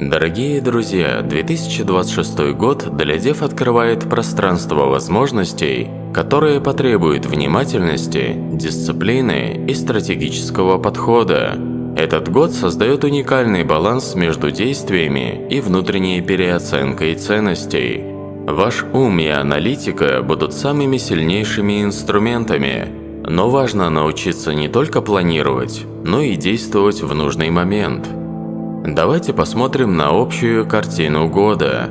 Дорогие друзья, 2026 год для Дев открывает пространство возможностей, которые потребуют внимательности, дисциплины и стратегического подхода. Этот год создает уникальный баланс между действиями и внутренней переоценкой ценностей. Ваш ум и аналитика будут самыми сильнейшими инструментами, но важно научиться не только планировать, но и действовать в нужный момент. Давайте посмотрим на общую картину года.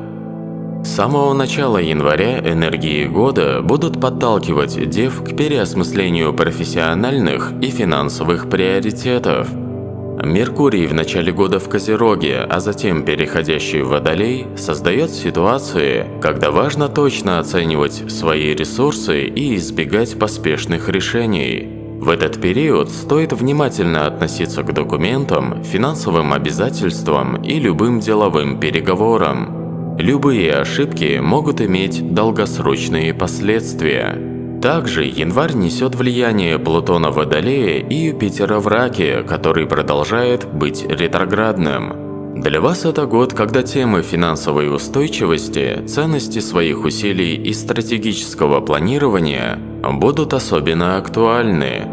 С самого начала января энергии года будут подталкивать Дев к переосмыслению профессиональных и финансовых приоритетов. Меркурий в начале года в Козероге, а затем переходящий в Водолей, создает ситуации, когда важно точно оценивать свои ресурсы и избегать поспешных решений. В этот период стоит внимательно относиться к документам, финансовым обязательствам и любым деловым переговорам. Любые ошибки могут иметь долгосрочные последствия. Также январь несет влияние Плутона в Водолее и Юпитера в Раке, который продолжает быть ретроградным. Для вас это год, когда темы финансовой устойчивости, ценности своих усилий и стратегического планирования будут особенно актуальны.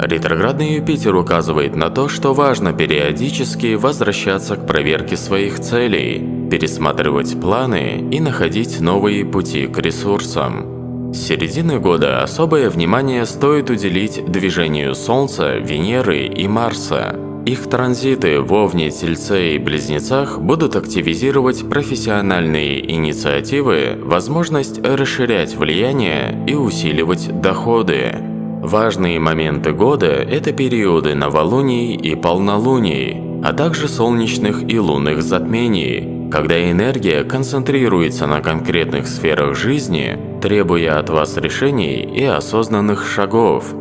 Ретроградный Юпитер указывает на то, что важно периодически возвращаться к проверке своих целей, пересматривать планы и находить новые пути к ресурсам. С середины года особое внимание стоит уделить движению Солнца, Венеры и Марса. Их транзиты в Овне, Тельце и Близнецах будут активизировать профессиональные инициативы, возможность расширять влияние и усиливать доходы. Важные моменты года – это периоды новолуний и полнолуний, а также солнечных и лунных затмений, когда энергия концентрируется на конкретных сферах жизни, требуя от вас решений и осознанных шагов.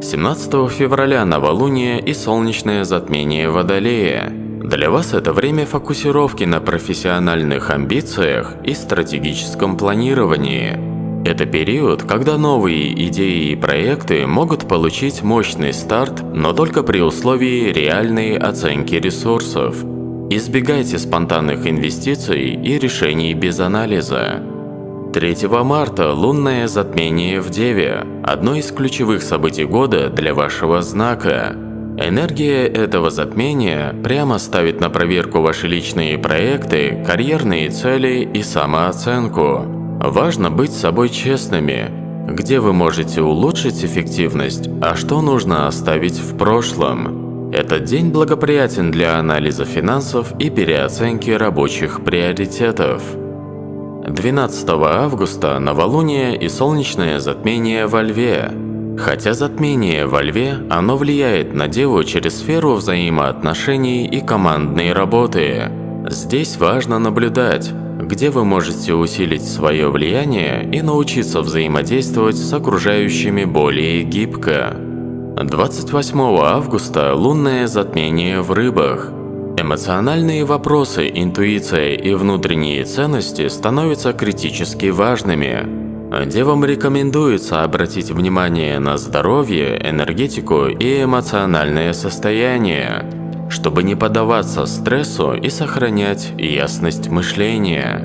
17 февраля новолуние и солнечное затмение Водолея. Для вас это время фокусировки на профессиональных амбициях и стратегическом планировании. Это период, когда новые идеи и проекты могут получить мощный старт, но только при условии реальной оценки ресурсов. Избегайте спонтанных инвестиций и решений без анализа. 3 марта лунное затмение в Деве – одно из ключевых событий года для вашего знака. Энергия этого затмения прямо ставит на проверку ваши личные проекты, карьерные цели и самооценку. Важно быть с собой честными, где вы можете улучшить эффективность, а что нужно оставить в прошлом. Этот день благоприятен для анализа финансов и переоценки рабочих приоритетов. 12 августа новолуние и солнечное затмение во Льве. Хотя затмение во Льве, оно влияет на Деву через сферу взаимоотношений и командной работы. Здесь важно наблюдать, где вы можете усилить свое влияние и научиться взаимодействовать с окружающими более гибко. 28 августа лунное затмение в Рыбах. Эмоциональные вопросы, интуиция и внутренние ценности становятся критически важными. Девам рекомендуется обратить внимание на здоровье, энергетику и эмоциональное состояние, чтобы не поддаваться стрессу и сохранять ясность мышления.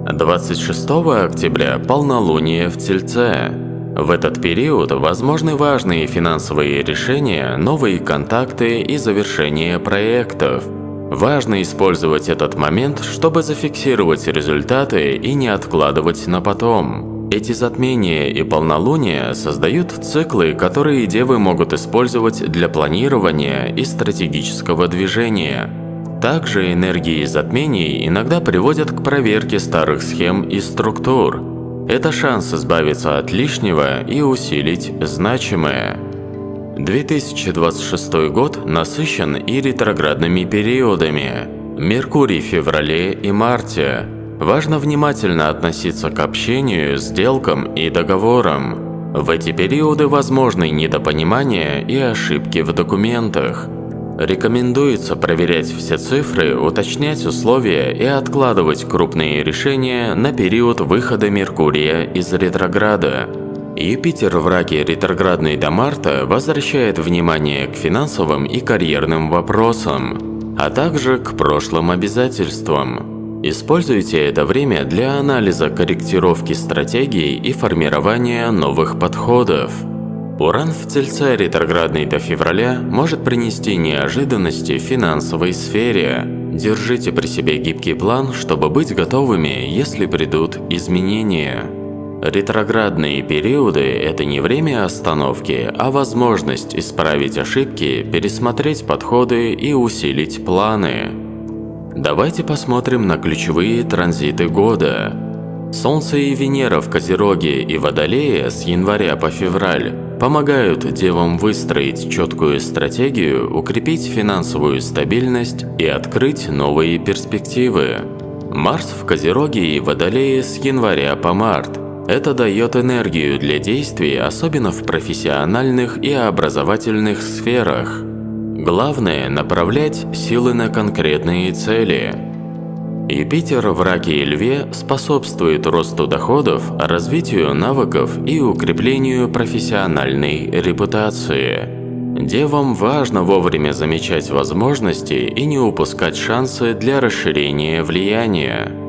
26 октября полнолуние в Тельце. В этот период возможны важные финансовые решения, новые контакты и завершение проектов. Важно использовать этот момент, чтобы зафиксировать результаты и не откладывать на потом. Эти затмения и полнолуния создают циклы, которые девы могут использовать для планирования и стратегического движения. Также энергии затмений иногда приводят к проверке старых схем и структур. Это шанс избавиться от лишнего и усилить значимое. 2026 год насыщен и ретроградными периодами. Меркурий в феврале и марте. Важно внимательно относиться к общению, сделкам и договорам. В эти периоды возможны недопонимания и ошибки в документах. Рекомендуется проверять все цифры, уточнять условия и откладывать крупные решения на период выхода Меркурия из ретрограда. Юпитер в Раке ретроградный до марта возвращает внимание к финансовым и карьерным вопросам. а также к прошлым обязательствам. Используйте это время для анализа корректировки стратегий и формирования новых подходов. Уран в Тельце ретроградный до февраля может принести неожиданности в финансовой сфере. Держите при себе гибкий план, чтобы быть готовыми, если придут изменения. Ретроградные периоды – это не время остановки, а возможность исправить ошибки, пересмотреть подходы и усилить планы. Давайте посмотрим на ключевые транзиты года. Солнце и Венера в Козероге и Водолее с января по февраль помогают девам выстроить четкую стратегию, укрепить финансовую стабильность и открыть новые перспективы. Марс в Козероге и Водолее с января по март. Это дает энергию для действий, особенно в профессиональных и образовательных сферах. Главное – направлять силы на конкретные цели. Юпитер в Раке и Льве способствует росту доходов, развитию навыков и укреплению профессиональной репутации. Девам важно вовремя замечать возможности и не упускать шансы для расширения влияния.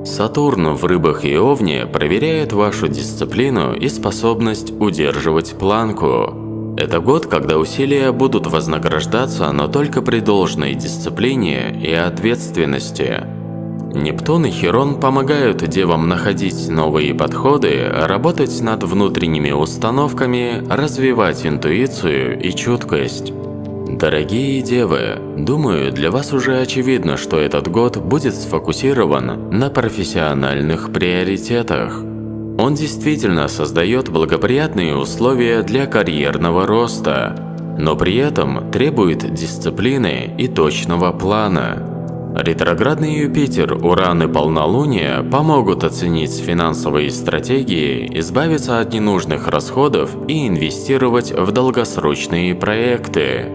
Сатурн в Рыбах и Овне проверяет вашу дисциплину и способность удерживать планку. Это год, когда усилия будут вознаграждаться, но только при должной дисциплине и ответственности. Нептун и Хирон помогают девам находить новые подходы, работать над внутренними установками, развивать интуицию и чуткость. Дорогие девы, думаю, для вас уже очевидно, что этот год будет сфокусирован на профессиональных приоритетах. Он действительно создает благоприятные условия для карьерного роста, но при этом требует дисциплины и точного плана. Ретроградный Юпитер, Уран и полнолуние помогут оценить финансовые стратегии, избавиться от ненужных расходов и инвестировать в долгосрочные проекты.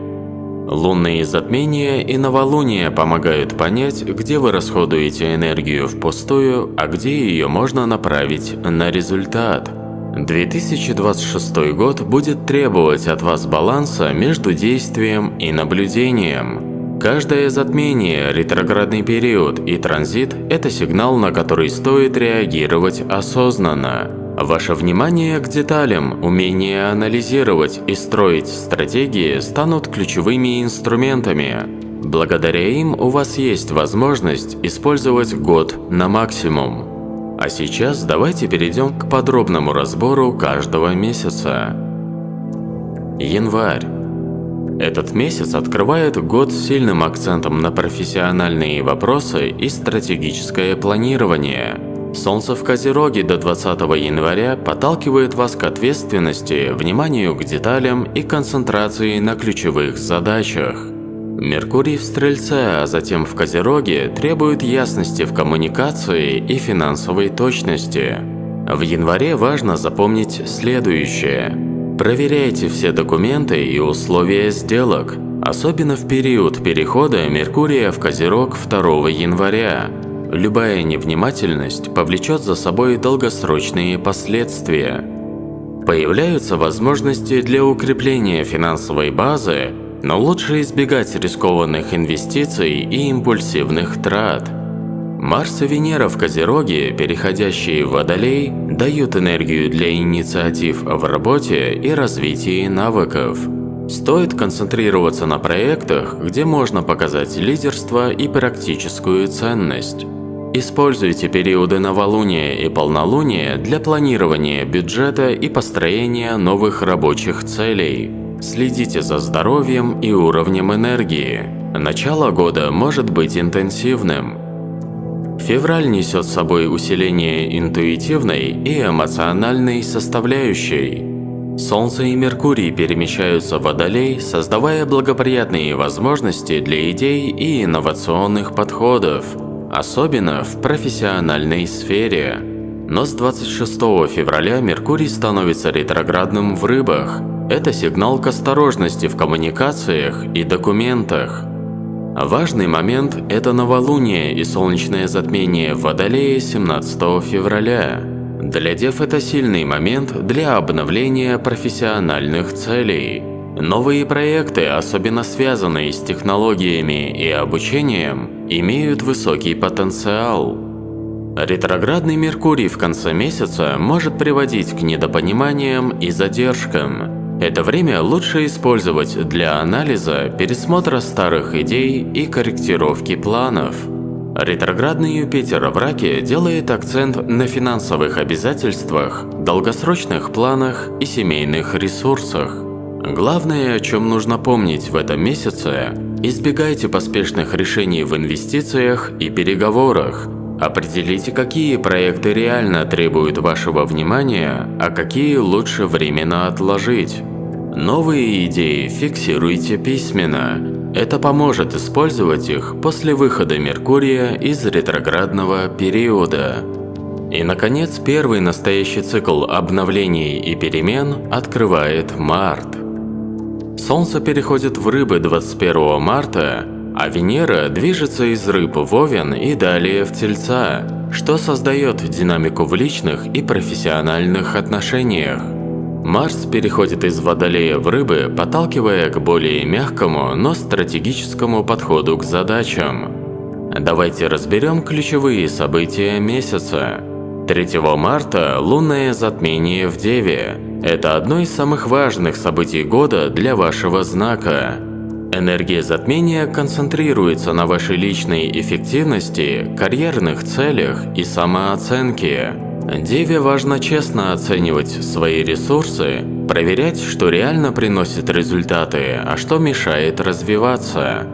Лунные затмения и новолуния помогают понять, где вы расходуете энергию впустую, а где ее можно направить на результат. 2026 год будет требовать от вас баланса между действием и наблюдением. Каждое затмение, ретроградный период и транзит – это сигнал, на который стоит реагировать осознанно. Ваше внимание к деталям, умение анализировать и строить стратегии станут ключевыми инструментами. Благодаря им у вас есть возможность использовать год на максимум. А сейчас давайте перейдем к подробному разбору каждого месяца. Январь. Этот месяц открывает год с сильным акцентом на профессиональные вопросы и стратегическое планирование. Солнце в Козероге до 20 января подталкивает вас к ответственности, вниманию к деталям и концентрации на ключевых задачах. Меркурий в Стрельце, а затем в Козероге требует ясности в коммуникации и финансовой точности. В январе важно запомнить следующее. Проверяйте все документы и условия сделок, особенно в период перехода Меркурия в Козерог 2 января. Любая невнимательность повлечет за собой долгосрочные последствия. Появляются возможности для укрепления финансовой базы, но лучше избегать рискованных инвестиций и импульсивных трат. Марс и Венера в Козероге, переходящие в Водолей, дают энергию для инициатив в работе и развитии навыков. Стоит концентрироваться на проектах, где можно показать лидерство и практическую ценность. Используйте периоды новолуния и полнолуния для планирования бюджета и построения новых рабочих целей. Следите за здоровьем и уровнем энергии. Начало года может быть интенсивным. Февраль несет с собой усиление интуитивной и эмоциональной составляющей. Солнце и Меркурий перемещаются в Водолей, создавая благоприятные возможности для идей и инновационных подходов, особенно в профессиональной сфере. Но с 26 февраля Меркурий становится ретроградным в Рыбах. Это сигнал к осторожности в коммуникациях и документах. Важный момент – это новолуние и солнечное затмение в Водолее 17 февраля. Для дев это сильный момент для обновления профессиональных целей. Новые проекты, особенно связанные с технологиями и обучением, имеют высокий потенциал. Ретроградный Меркурий в конце месяца может приводить к недопониманиям и задержкам. Это время лучше использовать для анализа, пересмотра старых идей и корректировки планов. Ретроградный Юпитер в Раке делает акцент на финансовых обязательствах, долгосрочных планах и семейных ресурсах. Главное, о чем нужно помнить в этом месяце – избегайте поспешных решений в инвестициях и переговорах. Определите, какие проекты реально требуют вашего внимания, а какие лучше временно отложить. Новые идеи фиксируйте письменно. Это поможет использовать их после выхода Меркурия из ретроградного периода. И, наконец, первый настоящий цикл обновлений и перемен открывает март. Солнце переходит в Рыбы 21 марта, а Венера движется из Рыб в Овен и далее в Тельца, что создает динамику в личных и профессиональных отношениях. Марс переходит из Водолея в Рыбы, подталкивая к более мягкому, но стратегическому подходу к задачам. Давайте разберем ключевые события месяца. 3 марта – лунное затмение в Деве. Это одно из самых важных событий года для вашего знака. Энергия затмения концентрируется на вашей личной эффективности, карьерных целях и самооценке. Деве важно честно оценивать свои ресурсы, проверять, что реально приносит результаты, а что мешает развиваться.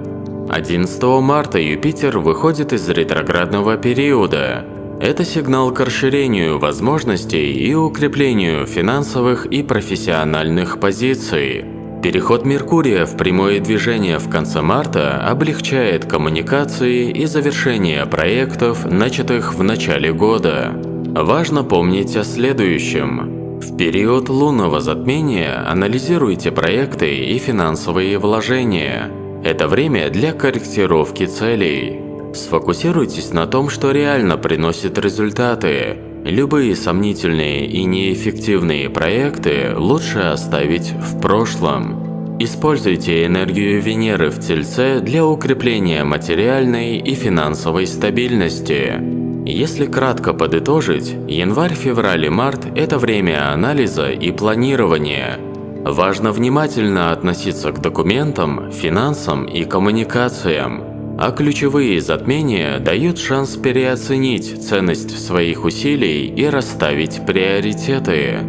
11 марта Юпитер выходит из ретроградного периода. Это сигнал к расширению возможностей и укреплению финансовых и профессиональных позиций. Переход Меркурия в прямое движение в конце марта облегчает коммуникации и завершение проектов, начатых в начале года. Важно помнить о следующем. В период лунного затмения анализируйте проекты и финансовые вложения. Это время для корректировки целей. Сфокусируйтесь на том, что реально приносит результаты. Любые сомнительные и неэффективные проекты лучше оставить в прошлом. Используйте энергию Венеры в Тельце для укрепления материальной и финансовой стабильности. Если кратко подытожить, январь, февраль и март – это время анализа и планирования. Важно внимательно относиться к документам, финансам и коммуникациям. А ключевые затмения дают шанс переоценить ценность своих усилий и расставить приоритеты.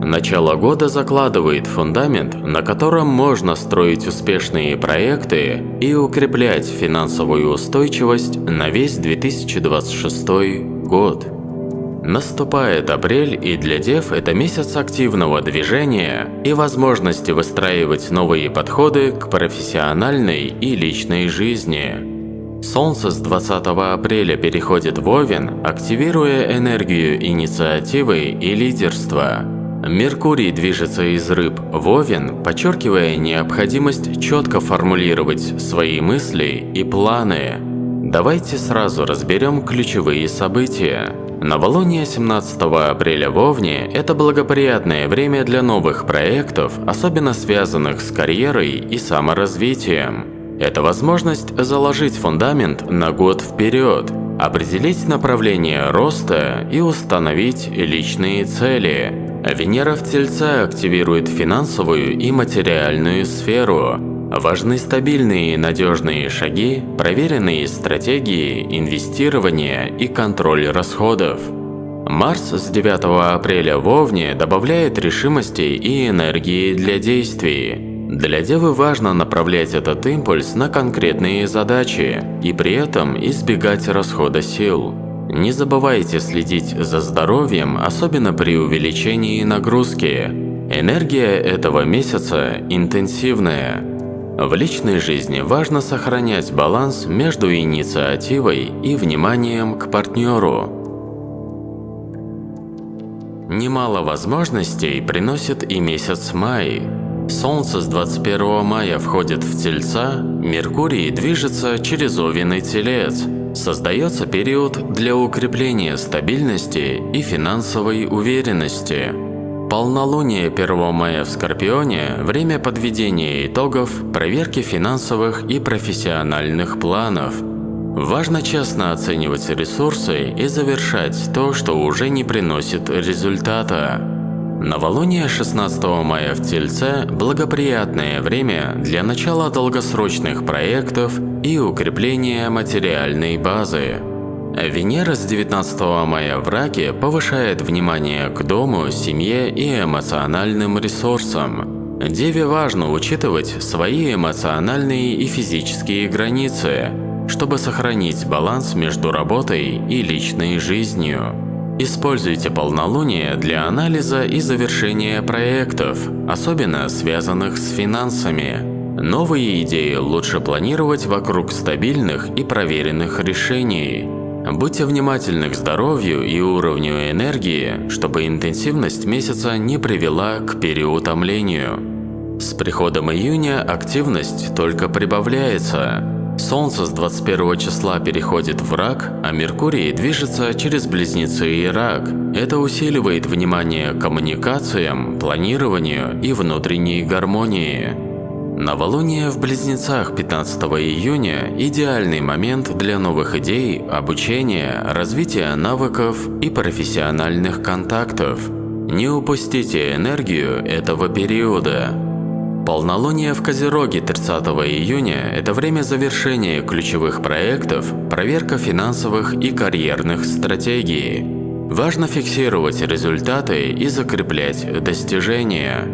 Начало года закладывает фундамент, на котором можно строить успешные проекты и укреплять финансовую устойчивость на весь 2026 год. Наступает апрель, и для Дев это месяц активного движения и возможности выстраивать новые подходы к профессиональной и личной жизни. Солнце с 20 апреля переходит в Овен, активируя энергию инициативы и лидерства. Меркурий движется из Рыб в Овен, подчеркивая необходимость четко формулировать свои мысли и планы. Давайте сразу разберем ключевые события. Новолуние 17 апреля в Овне – это благоприятное время для новых проектов, особенно связанных с карьерой и саморазвитием. Это возможность заложить фундамент на год вперед, определить направление роста и установить личные цели. Венера в Тельце активирует финансовую и материальную сферу. Важны стабильные и надежные шаги, проверенные стратегии, инвестирования и контроль расходов. Марс с 9 апреля в Овне добавляет решимости и энергии для действий. Для Девы важно направлять этот импульс на конкретные задачи и при этом избегать расхода сил. Не забывайте следить за здоровьем, особенно при увеличении нагрузки. Энергия этого месяца интенсивная. В личной жизни важно сохранять баланс между инициативой и вниманием к партнеру. Немало возможностей приносит и месяц май. Солнце с 21 мая входит в Тельца, Меркурий движется через Овен и Телец. Создается период для укрепления стабильности и финансовой уверенности. Полнолуние 1 мая в Скорпионе – время подведения итогов, проверки финансовых и профессиональных планов. Важно честно оценивать ресурсы и завершать то, что уже не приносит результата. Новолуние 16 мая в Тельце – благоприятное время для начала долгосрочных проектов и укрепления материальной базы. Венера с 19 мая в Раке повышает внимание к дому, семье и эмоциональным ресурсам. Деве важно учитывать свои эмоциональные и физические границы, чтобы сохранить баланс между работой и личной жизнью. Используйте полнолуние для анализа и завершения проектов, особенно связанных с финансами. Новые идеи лучше планировать вокруг стабильных и проверенных решений. Будьте внимательны к здоровью и уровню энергии, чтобы интенсивность месяца не привела к переутомлению. С приходом июня активность только прибавляется. Солнце с 21 числа переходит в Рак, а Меркурий движется через Близнецы и Рак. Это усиливает внимание к коммуникациям, планированию и внутренней гармонии. Новолуние в Близнецах 15 июня – идеальный момент для новых идей, обучения, развития навыков и профессиональных контактов. Не упустите энергию этого периода. Полнолуние в Козероге 30 июня – это время завершения ключевых проектов, проверка финансовых и карьерных стратегий. Важно фиксировать результаты и закреплять достижения.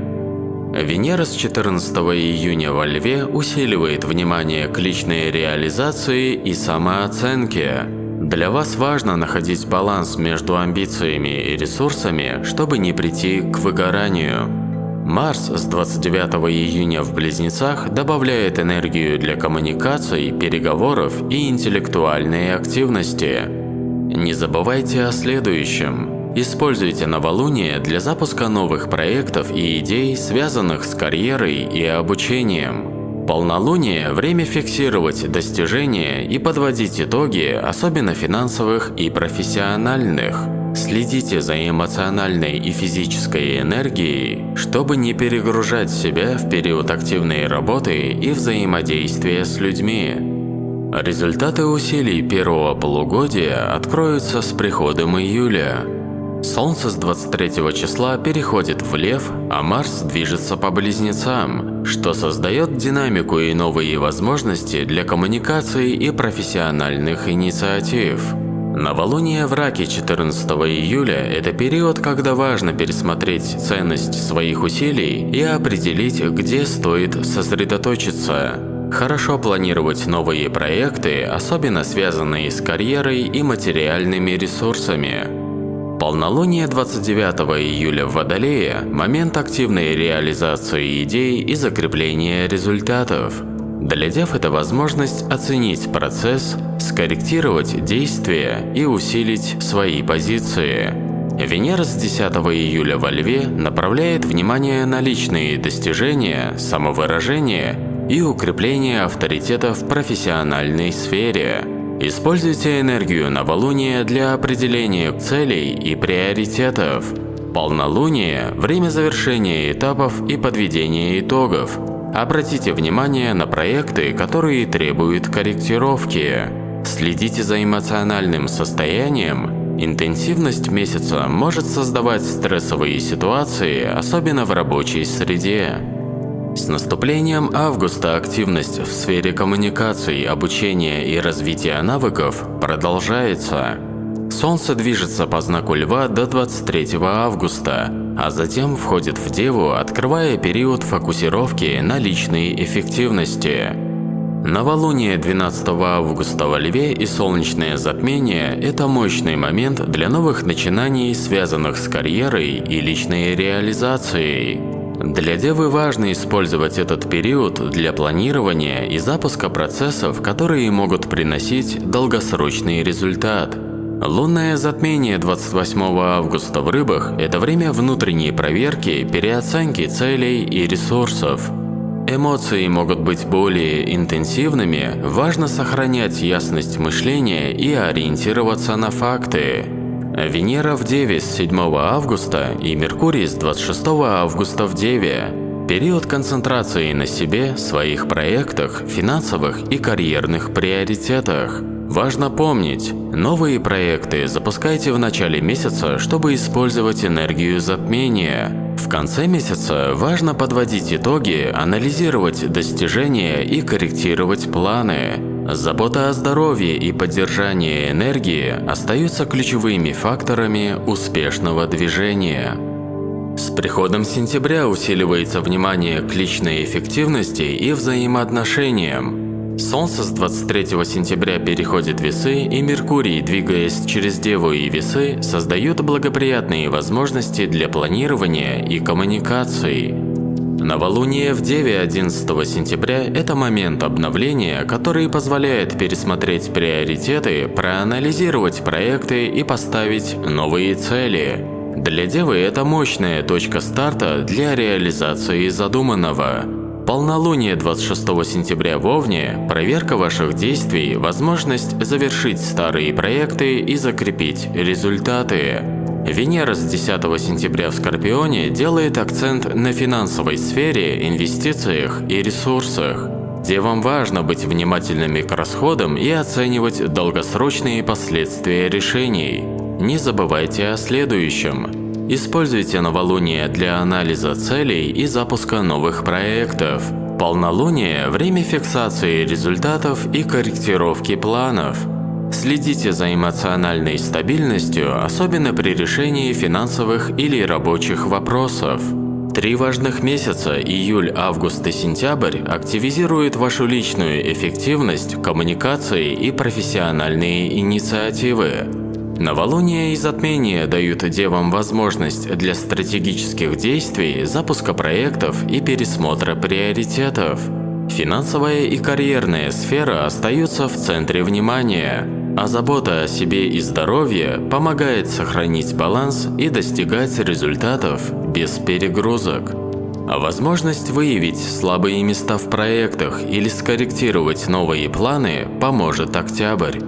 Венера с 14 июня во Льве усиливает внимание к личной реализации и самооценке. Для вас важно находить баланс между амбициями и ресурсами, чтобы не прийти к выгоранию. Марс с 29 июня в Близнецах добавляет энергию для коммуникаций, переговоров и интеллектуальной активности. Не забывайте о следующем. Используйте новолуние для запуска новых проектов и идей, связанных с карьерой и обучением. Полнолуние – время фиксировать достижения и подводить итоги, особенно финансовых и профессиональных. Следите за эмоциональной и физической энергией, чтобы не перегружать себя в период активной работы и взаимодействия с людьми. Результаты усилий первого полугодия откроются с приходом июля. Солнце с 23 числа переходит в Лев, а Марс движется по Близнецам, что создает динамику и новые возможности для коммуникаций и профессиональных инициатив. Новолуние в Раке 14 июля – это период, когда важно пересмотреть ценность своих усилий и определить, где стоит сосредоточиться. Хорошо планировать новые проекты, особенно связанные с карьерой и материальными ресурсами. Полнолуние 29 июля в Водолее – момент активной реализации идей и закрепления результатов. Для дев это возможность оценить процесс, скорректировать действия и усилить свои позиции. Венера с 10 июля во Льве направляет внимание на личные достижения, самовыражение и укрепление авторитета в профессиональной сфере. Используйте энергию новолуния для определения целей и приоритетов. Полнолуние – время завершения этапов и подведения итогов. Обратите внимание на проекты, которые требуют корректировки. Следите за эмоциональным состоянием. Интенсивность месяца может создавать стрессовые ситуации, особенно в рабочей среде. С наступлением августа активность в сфере коммуникаций, обучения и развития навыков продолжается. Солнце движется по знаку Льва до 23 августа, а затем входит в Деву, открывая период фокусировки на личной эффективности. Новолуние 12 августа во Льве и солнечное затмение – это мощный момент для новых начинаний, связанных с карьерой и личной реализацией. Для Девы важно использовать этот период для планирования и запуска процессов, которые могут приносить долгосрочный результат. Лунное затмение 28 августа в Рыбах – это время внутренней проверки, переоценки целей и ресурсов. Эмоции могут быть более интенсивными, важно сохранять ясность мышления и ориентироваться на факты. Венера в Деве с 7 августа и Меркурий с 26 августа в Деве. Период концентрации на себе, своих проектах, финансовых и карьерных приоритетах. Важно помнить, новые проекты запускайте в начале месяца, чтобы использовать энергию затмения. В конце месяца важно подводить итоги, анализировать достижения и корректировать планы. Забота о здоровье и поддержание энергии остаются ключевыми факторами успешного движения. С приходом сентября усиливается внимание к личной эффективности и взаимоотношениям. Солнце с 23 сентября переходит в Весы, и Меркурий, двигаясь через Деву и Весы, создает благоприятные возможности для планирования и коммуникаций. Новолуние в Деве 11 сентября – это момент обновления, который позволяет пересмотреть приоритеты, проанализировать проекты и поставить новые цели. Для Девы это мощная точка старта для реализации задуманного. Полнолуние 26 сентября в Овне – проверка ваших действий, возможность завершить старые проекты и закрепить результаты. Венера с 10 сентября в Скорпионе делает акцент на финансовой сфере, инвестициях и ресурсах. Девам важно быть внимательными к расходам и оценивать долгосрочные последствия решений. Не забывайте о следующем. Используйте новолуние для анализа целей и запуска новых проектов. Полнолуние – время фиксации результатов и корректировки планов. Следите за эмоциональной стабильностью, особенно при решении финансовых или рабочих вопросов. 3 важных месяца – июль, август и сентябрь – активизируют вашу личную эффективность, коммуникации и профессиональные инициативы. Новолуние и затмение дают девам возможность для стратегических действий, запуска проектов и пересмотра приоритетов. Финансовая и карьерная сфера остаются в центре внимания, а забота о себе и здоровье помогает сохранить баланс и достигать результатов без перегрузок. А возможность выявить слабые места в проектах или скорректировать новые планы поможет октябрь.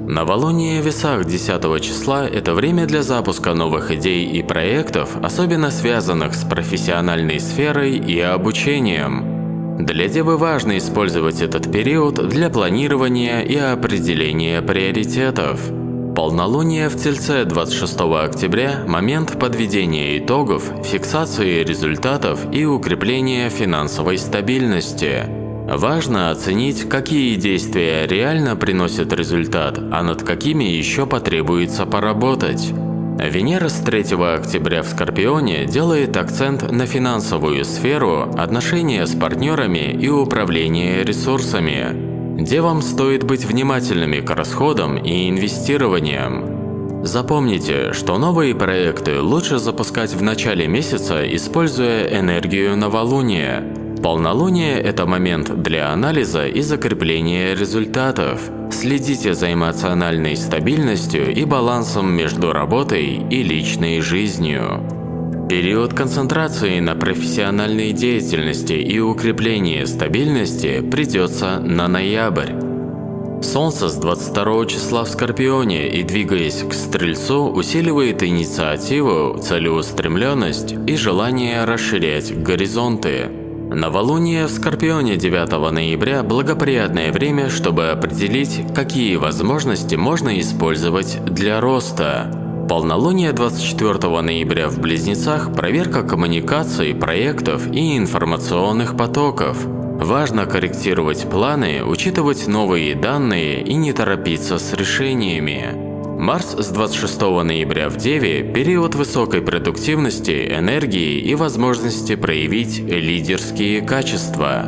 Новолуние в Весах 10 числа – это время для запуска новых идей и проектов, особенно связанных с профессиональной сферой и обучением. Для Девы важно использовать этот период для планирования и определения приоритетов. Полнолуние в Тельце 26 октября – момент подведения итогов, фиксации результатов и укрепления финансовой стабильности. Важно оценить, какие действия реально приносят результат, а над какими еще потребуется поработать. Венера с 3 октября в Скорпионе делает акцент на финансовую сферу, отношения с партнерами и управление ресурсами. Девам стоит быть внимательными к расходам и инвестированиям. Запомните, что новые проекты лучше запускать в начале месяца, используя энергию новолуния. Полнолуние – это момент для анализа и закрепления результатов. Следите за эмоциональной стабильностью и балансом между работой и личной жизнью. Период концентрации на профессиональной деятельности и укреплении стабильности придется на ноябрь. Солнце с 22 числа в Скорпионе и, двигаясь к Стрельцу, усиливает инициативу, целеустремленность и желание расширять горизонты. Новолуние в Скорпионе 9 ноября – благоприятное время, чтобы определить, какие возможности можно использовать для роста. Полнолуние 24 ноября в Близнецах – проверка коммуникаций, проектов и информационных потоков. Важно корректировать планы, учитывать новые данные и не торопиться с решениями. Марс с 26 ноября в Деве – период высокой продуктивности, энергии и возможности проявить лидерские качества.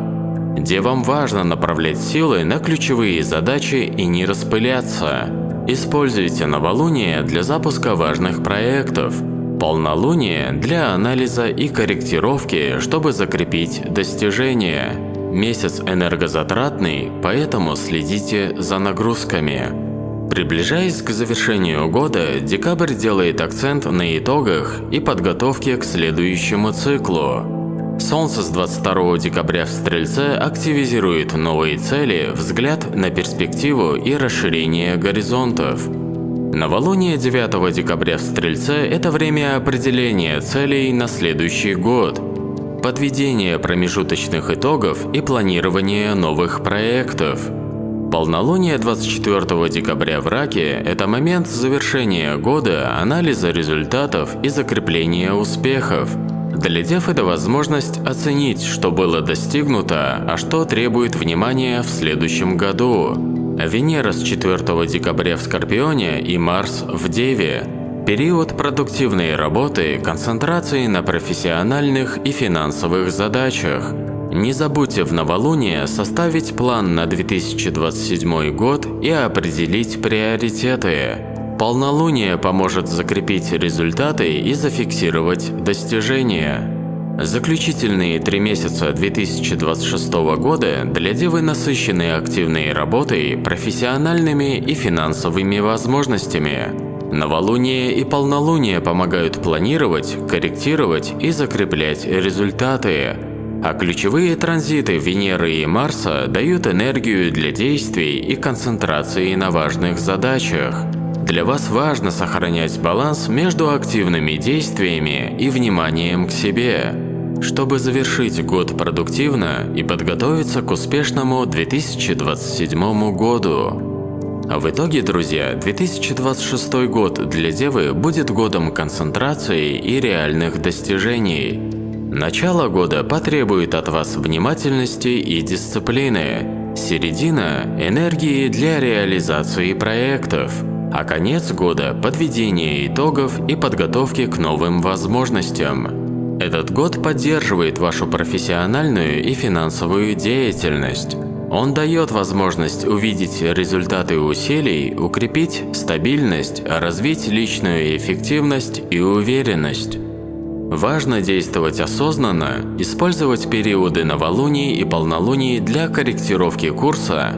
Девам важно направлять силы на ключевые задачи и не распыляться. Используйте новолуние для запуска важных проектов, полнолуние для анализа и корректировки, чтобы закрепить достижения. Месяц энергозатратный, поэтому следите за нагрузками. Приближаясь к завершению года, декабрь делает акцент на итогах и подготовке к следующему циклу. Солнце с 22 декабря в Стрельце активизирует новые цели, взгляд на перспективу и расширение горизонтов. Новолуние 9 декабря в Стрельце – это время определения целей на следующий год, подведения промежуточных итогов и планирования новых проектов. Полнолуние 24 декабря в Раке – это момент завершения года, анализа результатов и закрепления успехов. Для Дев это возможность оценить, что было достигнуто, а что требует внимания в следующем году. Венера с 4 декабря в Скорпионе и Марс в Деве. Период продуктивной работы, концентрации на профессиональных и финансовых задачах. Не забудьте в новолуние составить план на 2027 год и определить приоритеты. Полнолуние поможет закрепить результаты и зафиксировать достижения. Заключительные 3 месяца 2026 года для Девы насыщены активной работой, профессиональными и финансовыми возможностями. Новолуние и полнолуние помогают планировать, корректировать и закреплять результаты. А ключевые транзиты Венеры и Марса дают энергию для действий и концентрации на важных задачах. Для вас важно сохранять баланс между активными действиями и вниманием к себе, чтобы завершить год продуктивно и подготовиться к успешному 2027 году. В итоге, друзья, 2026 год для Девы будет годом концентрации и реальных достижений. Начало года потребует от вас внимательности и дисциплины, середина – энергии для реализации проектов, а конец года – подведение итогов и подготовки к новым возможностям. Этот год поддерживает вашу профессиональную и финансовую деятельность. Он дает возможность увидеть результаты усилий, укрепить стабильность, развить личную эффективность и уверенность. Важно действовать осознанно, использовать периоды новолуний и полнолуний для корректировки курса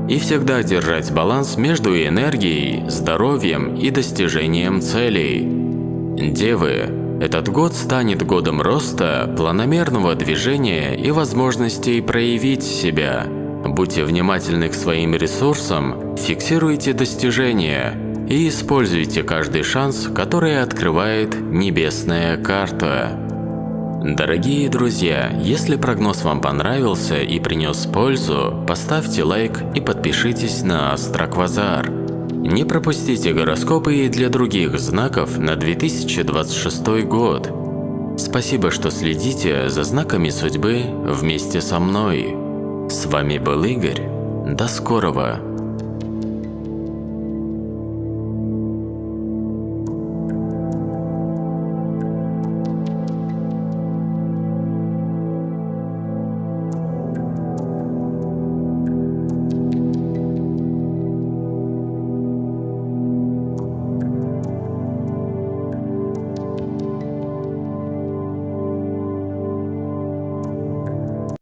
и всегда держать баланс между энергией, здоровьем и достижением целей. Девы, этот год станет годом роста, планомерного движения и возможностей проявить себя. Будьте внимательны к своим ресурсам, фиксируйте достижения и используйте каждый шанс, который открывает небесная карта. Дорогие друзья, если прогноз вам понравился и принес пользу, поставьте лайк и подпишитесь на Астроквазар. Не пропустите гороскопы и для других знаков на 2026 год. Спасибо, что следите за знаками судьбы вместе со мной. С вами был Игорь. До скорого!